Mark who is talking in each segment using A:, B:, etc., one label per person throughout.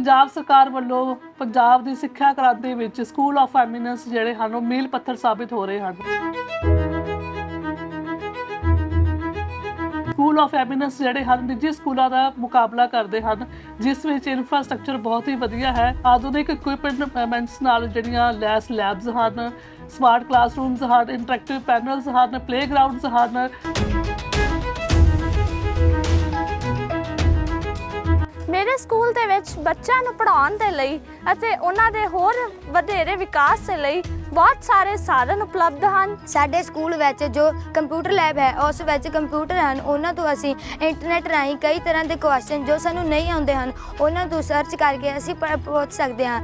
A: पंजाब सरकार वालों पंजाब की सिक्ख्या क्रांति विच स्कूल ऑफ एमिनेंस जिहड़े हन वो मील पत्थर साबित हो रहे हैं। स्कूल ऑफ एमिनेंस जिहड़े हन निजी स्कूलों का मुकाबला करते हैं, जिस विच इंफ्रास्ट्रक्चर बहुत ही वधिया है। आधुनिक इक्विपमेंट्स नाल जिहड़ियां लैस लैब्स हैं, स्मार्ट क्लासरूम्स हैं, इंटरैक्टिव पैनल्स हैं, प्लेग्राउंड्स हैं।
B: मेरे स्कूल ਦੇ ਵਿੱਚ ਬੱਚਿਆਂ ਨੂੰ ਪੜ੍ਹਾਉਣ ਦੇ ਲਈ ਅਤੇ ਉਹਨਾਂ ਦੇ ਹੋਰ ਵਧੇਰੇ ਵਿਕਾਸ ਦੇ ਲਈ ਬਹੁਤ ਸਾਰੇ ਸਾਧਨ ਉਪਲਬਧ ਹਨ।
C: ਸਾਡੇ ਸਕੂਲ ਵਿੱਚ ਜੋ ਕੰਪਿਊਟਰ ਲੈਬ ਹੈ ਉਸ ਵਿੱਚ ਕੰਪਿਊਟਰ ਹਨ, ਉਹਨਾਂ ਤੋਂ ਅਸੀਂ ਇੰਟਰਨੈਟ ਰਾਹੀਂ ਕਈ ਤਰ੍ਹਾਂ ਦੇ ਕੁਐਸਚਨ ਜੋ ਸਾਨੂੰ ਨਹੀਂ ਆਉਂਦੇ ਹਨ ਉਹਨਾਂ ਤੋਂ ਸਰਚ ਕਰਕੇ ਅਸੀਂ ਪੁੱਛ ਸਕਦੇ ਹਾਂ।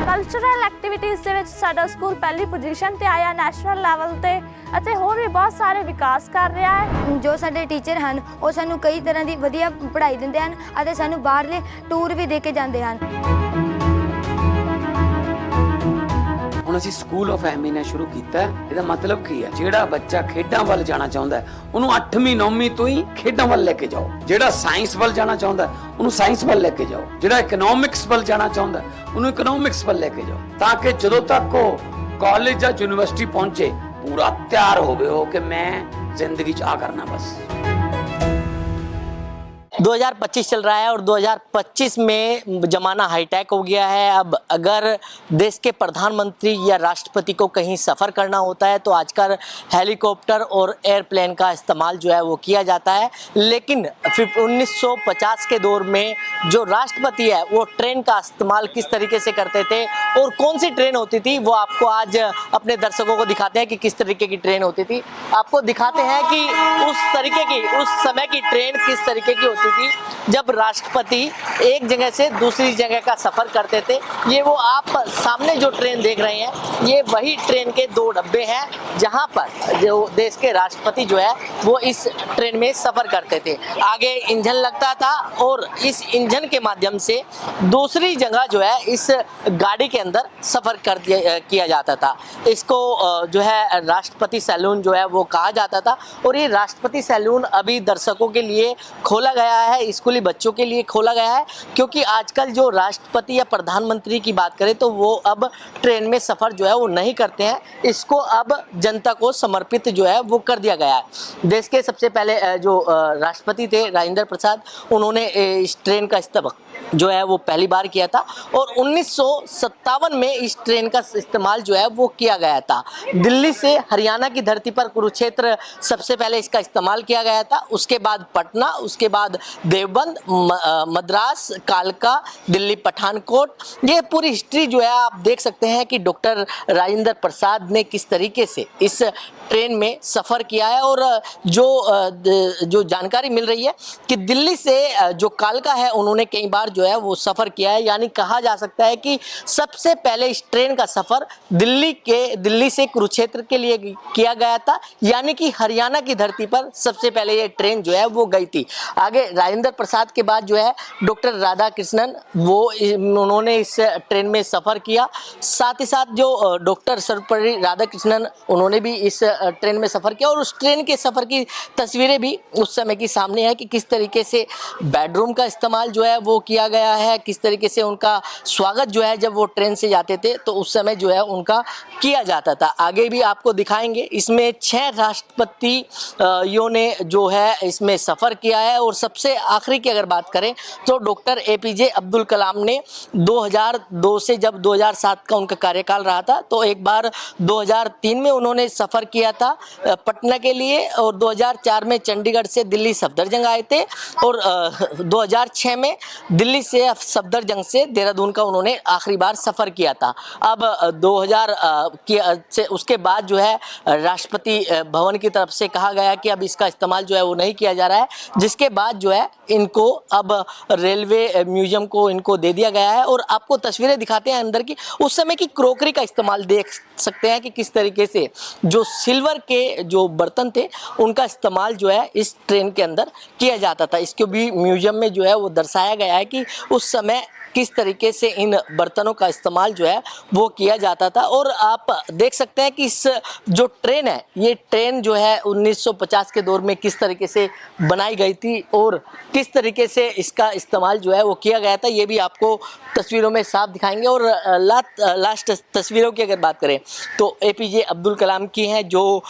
B: ਕਲਚਰਲ ਐਕਟੀਵਿਟੀਜ਼ ਦੇ ਵਿੱਚ ਸਾਡਾ ਸਕੂਲ ਪਹਿਲੀ ਪੋਜੀਸ਼ਨ ਤੇ ਆਇਆ ਨੈਸ਼ਨਲ ਲੈਵਲ ਤੇ ਅਤੇ ਹੋਰ ਵੀ ਬਹੁਤ ਸਾਰੇ ਵਿਕਾਸ ਕਰ ਰਿਹਾ ਹੈ।
C: ਜੋ ਸਾਡੇ ਟੀਚਰ ਹਨ ਉਹ ਸਾਨੂੰ ਕਈ ਤਰ੍ਹਾਂ ਦੀ ਵਧੀਆ ਪੜ੍ਹਾਈ ਦਿੰਦੇ ਹਨ ਅਤੇ ਸਾਨੂੰ ਬਾਹਰਲੇ ਟੂਰ ਵੀ ਦੇ ਕੇ ਜਾਂਦੇ ਹਨ।
D: ਹੁਣ ਅਸੀਂ ਸਕੂਲ ਆਫ ਐਮੀਨੈਂਸ ਸ਼ੁਰੂ ਕੀਤਾ। ਇਹਦਾ ਮਤਲਬ ਕੀ ਹੈ? ਜਿਹੜਾ ਬੱਚਾ ਖੇਡਾਂ ਵੱਲ ਜਾਣਾ ਚਾਹੁੰਦਾ ਹੈ ਉਹਨੂੰ 8ਵੀਂ 9ਵੀਂ ਤੋਂ ਹੀ ਖੇਡਾਂ ਵੱਲ ਲੈ ਕੇ ਜਾਓ। ਜਿਹੜਾ ਸਾਇੰਸ ਵੱਲ ਜਾਣਾ ਚਾਹੁੰਦਾ ਉਹਨੂੰ ਸਾਇੰਸ ਵੱਲ ਲੈ ਕੇ ਜਾਓ। ਜਿਹੜਾ ਇਕਨੋਮਿਕਸ ਵੱਲ ਜਾਣਾ ਚਾਹੁੰਦਾ ਉਹਨੂੰ ਇਕਨੋਮਿਕਸ ਵੱਲ ਲੈ ਕੇ ਜਾਓ, ਤਾਂ ਕਿ ਜਦੋਂ ਤੱਕ ਉਹ ਕਾਲਜ ਜਾਂ ਯੂਨੀਵਰਸਿਟੀ पहुंचे पूरा तैयार हो कि मैं जिंदगी च आ करना बस।
E: 2025 चल रहा है और 2025 में ज़माना हाईटेक हो गया है। अब अगर देश के प्रधानमंत्री या राष्ट्रपति को कहीं सफ़र करना होता है तो आजकल हेलीकॉप्टर और एयरप्लेन का इस्तेमाल जो है वो किया जाता है। लेकिन फिर 1950 के दौर में जो राष्ट्रपति है वो ट्रेन का इस्तेमाल किस तरीके से करते थे और कौन सी ट्रेन होती थी वो आपको आज अपने दर्शकों को दिखाते हैं कि किस तरीके की ट्रेन होती थी। आपको दिखाते हैं कि उस समय की ट्रेन किस तरीके की होती थी जब राष्ट्रपति एक जगह से दूसरी जगह का सफर करते थे। ये वो आप सामने जो ट्रेन देख रहे हैं ये वही ट्रेन के 2 डब्बे हैं जहां पर जो देश के राष्ट्रपति जो है वो इस ट्रेन में सफर करते थे। आगे इंजन लगता था और इस इंजन के माध्यम से दूसरी जगह जो है इस गाड़ी के अंदर सफर किया जाता था। इसको जो है राष्ट्रपति सैलून जो है वो कहा जाता था और ये राष्ट्रपति सैलून अभी दर्शकों के लिए खोला गया है, स्कूली बच्चों के लिए खोला गया है, क्योंकि आजकल जो राष्ट्रपति या प्रधानमंत्री की बात करें तो वो अब ट्रेन में सफ़र जो है वो नहीं करते हैं। इसको अब जनता को समर्पित जो है वो कर दिया गया है। देश के सबसे पहले जो राष्ट्रपति थे राजेंद्र प्रसाद, उन्होंने इस ट्रेन का इस्तेमाल जो है वो पहली बार किया था और 1957 में इस ट्रेन का इस्तेमाल जो है वो किया गया था। दिल्ली से हरियाणा की धरती पर कुरुक्षेत्र सबसे पहले इसका इस्तेमाल किया गया था, उसके बाद पटना, उसके बाद देवबंद, मद्रास, कालका, दिल्ली, पठानकोट। ये पूरी हिस्ट्री जो है आप देख सकते हैं कि डॉक्टर राजेंद्र प्रसाद ने किस तरीके से इस ट्रेन में सफ़र किया है। और जो जानकारी मिल रही है कि दिल्ली से जो कालका है उन्होंने कई बार जो है वो सफ़र किया है, यानी कहा जा सकता है कि सबसे पहले इस ट्रेन का सफ़र दिल्ली से कुरुक्षेत्र के लिए किया गया था, यानी कि हरियाणा की धरती पर सबसे पहले ये ट्रेन जो है वो गई थी। आगे राजेंद्र प्रसाद के बाद जो है डॉक्टर राधाकृष्णन उन्होंने इस ट्रेन में सफ़र किया। साथ ही साथ जो डॉक्टर सर्वपल्ली राधाकृष्णन उन्होंने भी इस ट्रेन में सफ़र किया और उस ट्रेन के सफ़र की तस्वीरें भी उस समय की सामने है कि किस तरीके से बेडरूम का इस्तेमाल जो है वो किया गया है, किस तरीके से उनका स्वागत जो है जब वो ट्रेन से जाते थे तो उस समय जो है उनका किया जाता था। आगे भी आपको दिखाएंगे। इसमें 6 राष्ट्रपतियों ने जो है इसमें सफ़र किया है और सबसे आखिरी की अगर बात करें तो डॉक्टर APJ अब्दुल कलाम ने 2002 से जब 2007 का उनका कार्यकाल रहा था तो एक बार 2003 में उन्होंने सफ़र किया था पटना के लिए और 2004 में चंडीगढ़ से दिल्ली सफदरजंग आए थे और 2006 में दिल्ली से सफदरजंग से देहरादून का उन्होंने आखिरी बार सफ़र किया था। अब 2000 से उसके बाद जो है राष्ट्रपति भवन की तरफ से कहा गया कि अब इसका इस्तेमाल जो है वो नहीं किया जा रहा है, जिसके बाद जो है इनको अब रेलवे म्यूजियम को इनको दे दिया गया है। और आपको तस्वीरें दिखाते हैं अंदर की, उस समय की क्रोकरी का इस्तेमाल देख सकते हैं कि किस तरीके से जो सिल्वर के जो बर्तन थे उनका इस्तेमाल जो है इस ट्रेन के अंदर किया जाता था। इसको भी म्यूजियम में जो है वो दर्शाया गया है कि उस समय किस तरीके से इन बर्तनों का इस्तेमाल जो है वो किया जाता था। और आप देख सकते हैं कि इस जो ट्रेन है, ये ट्रेन जो है 1950 के दौर में किस तरीके से बनाई गई थी और किस तरीके से इसका इस्तेमाल जो है वो किया गया था, ये भी आपको तस्वीरों में साफ दिखाएंगे। और लास्ट तस्वीरों की अगर बात करें तो एपीजे अब्दुल कलाम की हैं, जो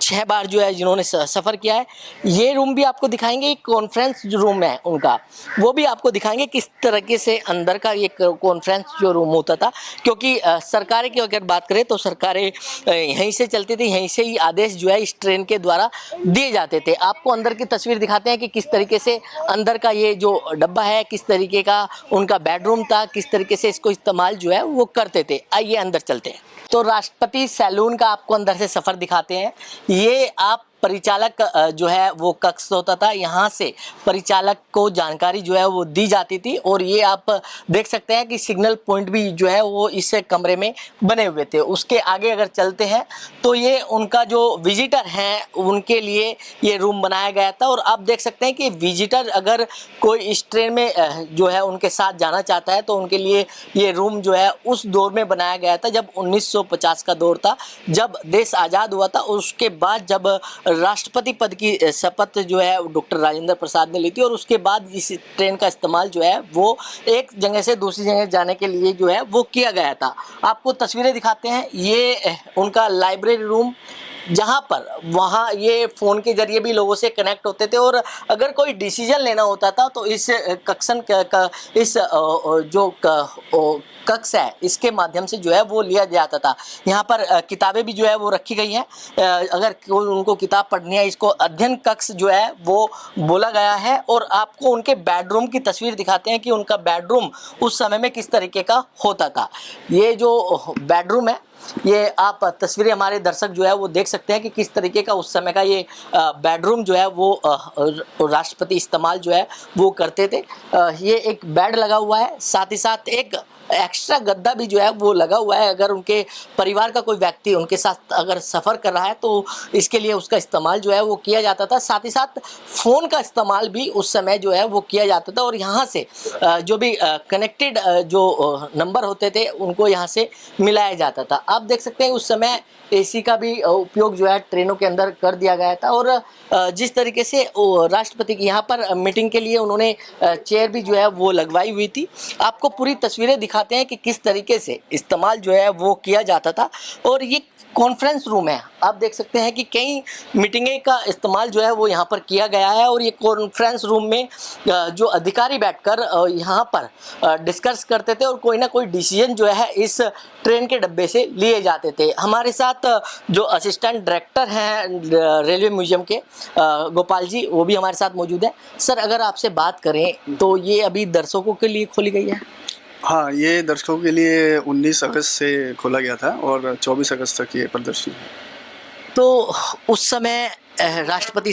E: 6 बार जो है जिन्होंने सफ़र किया है। ये रूम भी आपको दिखाएंगे, एक कॉन्फ्रेंस जो रूम है उनका, वो भी आपको दिखाएंगे किस तरीके से अंदर का ये कॉन्फ्रेंस जो रूम होता था। क्योंकि सरकारें की अगर बात करें तो सरकारें यहीं से चलती थी, यहीं से ही आदेश जो है इस ट्रेन के द्वारा दिए जाते थे। आपको अंदर की तस्वीर दिखाते हैं कि किस तरीके से अंदर का ये जो डब्बा है, किस तरीके का उनका बेडरूम था, किस तरीके से इसको इस्तेमाल जो है वो करते थे। आइए अंदर चलते हैं। तो राष्ट्रपति सैलून का आपको अंदर से सफ़र दिखाते हैं। ये आप परिचालक जो है वो कक्ष होता था, यहाँ से परिचालक को जानकारी जो है वो दी जाती थी। और ये आप देख सकते हैं कि सिग्नल पॉइंट भी जो है वो इस कमरे में बने हुए थे। उसके आगे अगर चलते हैं तो ये उनका जो विजिटर हैं उनके लिए ये रूम बनाया गया था। और आप देख सकते हैं कि विजिटर अगर कोई इस ट्रेन में जो है उनके साथ जाना चाहता है तो उनके लिए ये रूम जो है उस दौर में बनाया गया था जब 1950 का दौर था, जब देश आज़ाद हुआ था। उसके बाद जब राष्ट्रपति पद की शपथ जो है डॉक्टर राजेंद्र प्रसाद ने ली थी और उसके बाद इस ट्रेन का इस्तेमाल जो है वो एक जगह से दूसरी जगह जाने के लिए जो है वो किया गया था। आपको तस्वीरें दिखाते हैं, ये उनका लाइब्रेरी रूम, जहाँ पर वहाँ ये फ़ोन के ज़रिए भी लोगों से कनेक्ट होते थे। और अगर कोई डिसीजन लेना होता था तो इस कक्सन इस जो कक्ष है इसके माध्यम से जो है वो लिया जाता था। यहाँ पर किताबें भी जो है वो रखी गई हैं। अगर कोई उनको किताब पढ़नी है, इसको अध्ययन कक्ष जो है वो बोला गया है। और आपको उनके बेडरूम की तस्वीर दिखाते हैं कि उनका बेडरूम उस समय में किस तरीके का होता था। ये जो बेडरूम है, ये आप तस्वीरें हमारे दर्शक जो है वो देख सकते हैं कि किस तरीके का उस समय का ये बेडरूम जो है वो राष्ट्रपति इस्तेमाल जो है वो करते थे। ये एक बेड लगा हुआ है, साथ ही साथ एक एक्स्ट्रा गद्दा भी जो है वो लगा हुआ है। अगर उनके परिवार का कोई व्यक्ति उनके साथ अगर सफ़र कर रहा है तो इसके लिए उसका इस्तेमाल जो है वो किया जाता था। साथ ही साथ फ़ोन का इस्तेमाल भी उस समय जो है वो किया जाता था। और यहाँ से जो भी कनेक्टेड जो नंबर होते थे उनको यहाँ से मिलाया जाता था। आप देख सकते हैं उस समय एसी का भी उपयोग जो है ट्रेनों के अंदर कर दिया गया था। और जिस तरीके से राष्ट्रपति की यहाँ पर मीटिंग के लिए उन्होंने चेयर भी जो है वो लगवाई हुई थी। आपको पूरी तस्वीरें दिखाते हैं कि किस तरीके से इस्तेमाल जो है वो किया जाता था। और ये कॉन्फ्रेंस रूम है, आप देख सकते हैं कि कई मीटिंगें का इस्तेमाल जो है वो यहाँ पर किया गया है। और ये कॉन्फ्रेंस रूम में जो अधिकारी बैठकर यहाँ पर डिस्कस करते थे और कोई ना कोई डिसीजन जो है इस ट्रेन के डब्बे से लिए जाते थे। हमारे साथ जो असिस्टेंट डायरेक्टर हैं रेलवे म्यूजियम के गोपाल जी, वो भी हमारे साथ मौजूद हैं। सर, अगर आपसे बात करें तो ये अभी दर्शकों के लिए खोली गई है?
F: हाँ, ये दर्शकों के लिए 19 अगस्त से खोला गया था और 24 अगस्त तक ये प्रदर्शनी है।
E: तो उस समय राष्ट्रपति,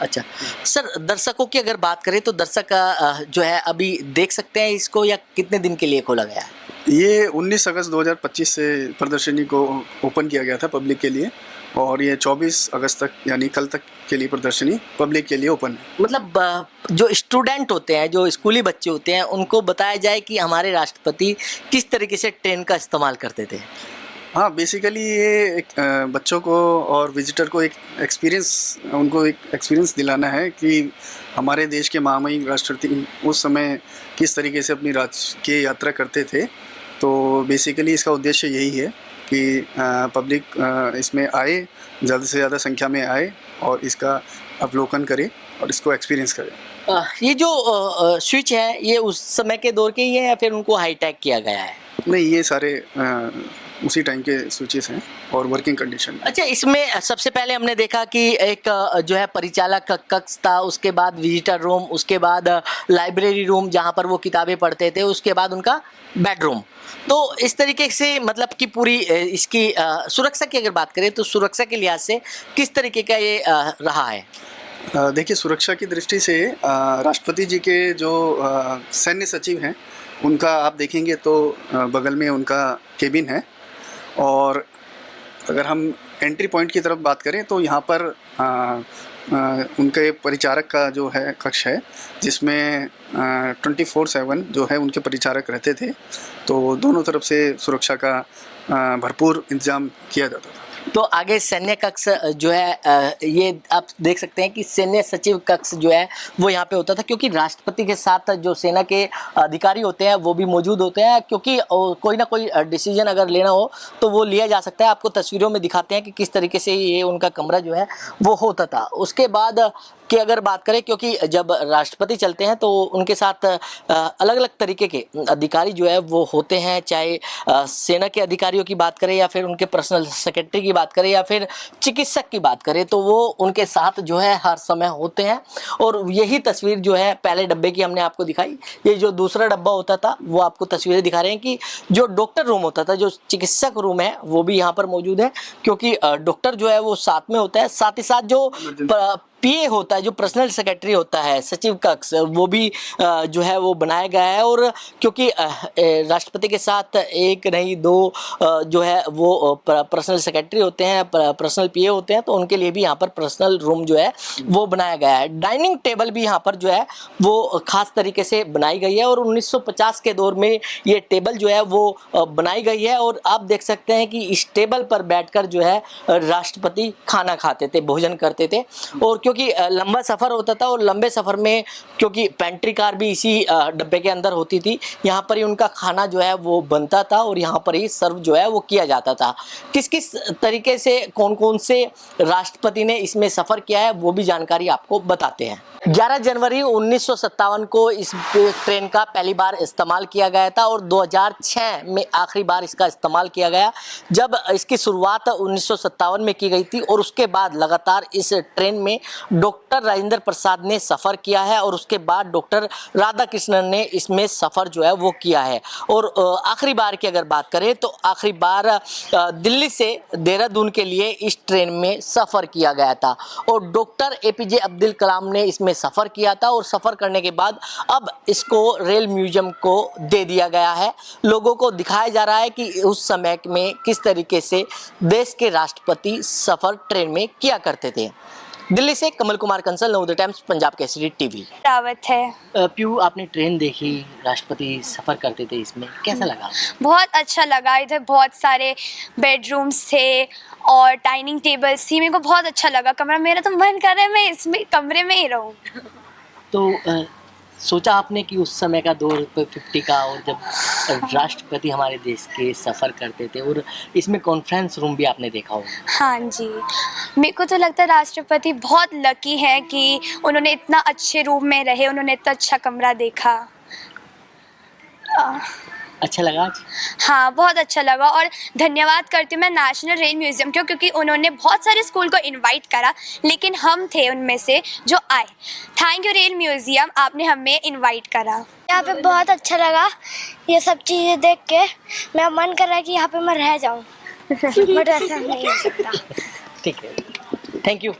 E: अच्छा सर, दर्शकों की अगर बात करें तो दर्शक जो है अभी देख सकते हैं इसको, या कितने दिन के लिए खोला गया है?
F: ये 19 अगस्त 2025 से प्रदर्शनी को ओपन किया गया था पब्लिक के लिए और ये 24 अगस्त तक यानी कल तक के लिए प्रदर्शनी पब्लिक के लिए ओपन है।
E: मतलब जो स्टूडेंट होते हैं, जो स्कूली बच्चे होते हैं, उनको बताया जाए कि हमारे राष्ट्रपति किस तरीके से ट्रेन का इस्तेमाल करते थे।
F: हाँ, बेसिकली ये एक बच्चों को और विजिटर को एक एक्सपीरियंस दिलाना है कि हमारे देश के महामहिम राष्ट्रपति उस समय किस तरीके से अपनी राजकीय यात्रा करते थे। तो बेसिकली इसका उद्देश्य यही है कि पब्लिक इसमें आए, ज़्यादा से ज़्यादा संख्या में आए और इसका अवलोकन करे और इसको एक्सपीरियंस करें।
E: ये जो स्विच है ये उस समय के दौर के ही है या फिर उनको हाईटेक किया गया है?
F: नहीं, ये सारे उसी टाइम के स्विचेस हैं और वर्किंग कंडीशन।
E: अच्छा, इसमें सबसे पहले हमने देखा कि एक जो है परिचालक कक्ष था, उसके बाद विजिटर रूम, उसके बाद लाइब्रेरी रूम जहाँ पर वो किताबें पढ़ते थे, उसके बाद उनका बेडरूम। तो इस तरीके से मतलब कि पूरी इसकी सुरक्षा की अगर बात करें तो सुरक्षा के लिहाज से किस तरीके का ये रहा है?
F: देखिए, सुरक्षा की दृष्टि से राष्ट्रपति जी के जो सैन्य सचिव हैं उनका आप देखेंगे तो बगल में उनका केबिन है। और अगर हम एंट्री पॉइंट की तरफ बात करें तो यहाँ पर उनका एक परिचारक का जो है कक्ष है, जिसमें 24/7 जो है उनके परिचारक रहते थे। तो दोनों तरफ से सुरक्षा का भरपूर इंतजाम किया जाता था।
E: तो आगे सैन्य कक्ष जो है ये आप देख सकते हैं कि सैन्य सचिव कक्ष जो है वो यहाँ पे होता था, क्योंकि राष्ट्रपति के साथ जो सेना के अधिकारी होते हैं वो भी मौजूद होते हैं, क्योंकि कोई ना कोई डिसीजन अगर लेना हो तो वो लिया जा सकता है। आपको तस्वीरों में दिखाते हैं कि किस तरीके से ये उनका कमरा जो है वो होता था। उसके बाद की अगर बात करें, क्योंकि जब राष्ट्रपति चलते हैं तो उनके साथ अलग अलग तरीके के अधिकारी जो है वो होते हैं, चाहे सेना के अधिकारियों की बात करें या फिर उनके पर्सनल सेक्रेटरी की बात करें या फिर चिकित्सक की बात करें, तो वो उनके साथ जो है हर समय होते हैं। और यही तस्वीर जो है पहले डब्बे की हमने आपको दिखाई, ये जो दूसरा डब्बा होता था वो आपको तस्वीरें दिखा रहे हैं कि जो डॉक्टर रूम होता था, जो चिकित्सक रूम है वो भी यहाँ पर मौजूद है, क्योंकि डॉक्टर जो है वो साथ में होता है। साथ ही साथ जो पीए होता है, जो पर्सनल सेक्रेटरी होता है, सचिव कक्ष, वो भी जो है वो बनाया गया है। और क्योंकि राष्ट्रपति के साथ एक नहीं दो जो है वो पर्सनल सेक्रेटरी होते हैं, पर्सनल पीए होते हैं, तो उनके लिए भी यहाँ पर पर्सनल रूम जो है वो बनाया गया है। डाइनिंग टेबल भी यहाँ पर जो है वो खास तरीके से बनाई गई है और 1950 के दौर में ये टेबल जो है वो बनाई गई है। और आप देख सकते हैं कि इस टेबल पर बैठकर जो है राष्ट्रपति खाना खाते थे, भोजन करते थे। और क्योंकि लंबा सफ़र होता था और लंबे सफ़र में क्योंकि पेंट्री कार भी इसी डब्बे के अंदर होती थी, यहाँ पर ही उनका खाना जो है वो बनता था और यहाँ पर ही सर्व जो है वो किया जाता था। किस किस तरीके से कौन कौन से राष्ट्रपति ने इसमें सफ़र किया है वो भी जानकारी आपको बताते हैं। 11 जनवरी 1957 को इस ट्रेन का पहली बार इस्तेमाल किया गया था और 2006 में आखिरी बार इसका इस्तेमाल किया गया, जब इसकी शुरुआत 1957 में की गई थी। और उसके बाद लगातार इस ट्रेन में डॉक्टर राजेंद्र प्रसाद ने सफ़र किया है और उसके बाद डॉक्टर राधाकृष्णन ने इसमें सफ़र जो है वो किया है। और आखिरी बार की अगर बात करें तो आखिरी बार दिल्ली से देहरादून के लिए इस ट्रेन में सफ़र किया गया था और डॉक्टर APJ अब्दुल कलाम ने इसमें सफ़र किया था। और सफ़र करने के बाद अब इसको रेल म्यूजियम को दे दिया गया है। लोगों को दिखाया जा रहा है कि उस समय में किस तरीके से देश के राष्ट्रपति सफ़र ट्रेन में किया करते थे। दिल्ली से कमल कुमार कंसल, नवोदय टाइम्स, पंजाब केसरी टीवी।
B: रावत है।
E: पीयू, आपने ट्रेन देखी, राष्ट्रपति सफ़र करते थे, इसमें कैसा लगा?
G: बहुत अच्छा लगा। इधर बहुत सारे बेडरूम्स थे और डाइनिंग टेबल्स थी। मेरे को बहुत अच्छा लगा कमरा। मेरा तो मन कर रहा है मैं इसमें कमरे में ही रहूं।
E: तो सोचा आपने कि उस समय का दौर 50 का, और जब राष्ट्रपति हमारे देश के सफ़र करते थे और इसमें कॉन्फ्रेंस रूम भी आपने देखा हो?
G: हाँ जी, मेरे को तो लगता है राष्ट्रपति बहुत लकी है कि उन्होंने इतना अच्छे रूम में रहे, उन्होंने इतना अच्छा कमरा देखा।
E: अच्छा लगा आज?
G: हाँ, बहुत अच्छा लगा। और धन्यवाद करती हूँ मैं नेशनल रेल म्यूज़ियम को, क्योंकि उन्होंने बहुत सारे स्कूल को इनवाइट करा, लेकिन हम थे उनमें से जो आए। थैंक यू रेल म्यूज़ियम, आपने हमें इनवाइट करा।
C: यहाँ पे बहुत अच्छा लगा ये सब चीज़ें देख के। मेरा मन कर रहा है कि यहाँ पे मैं रह जाऊँ बट ऐसा नहीं हो सकता।
E: ठीक है, थैंक यू।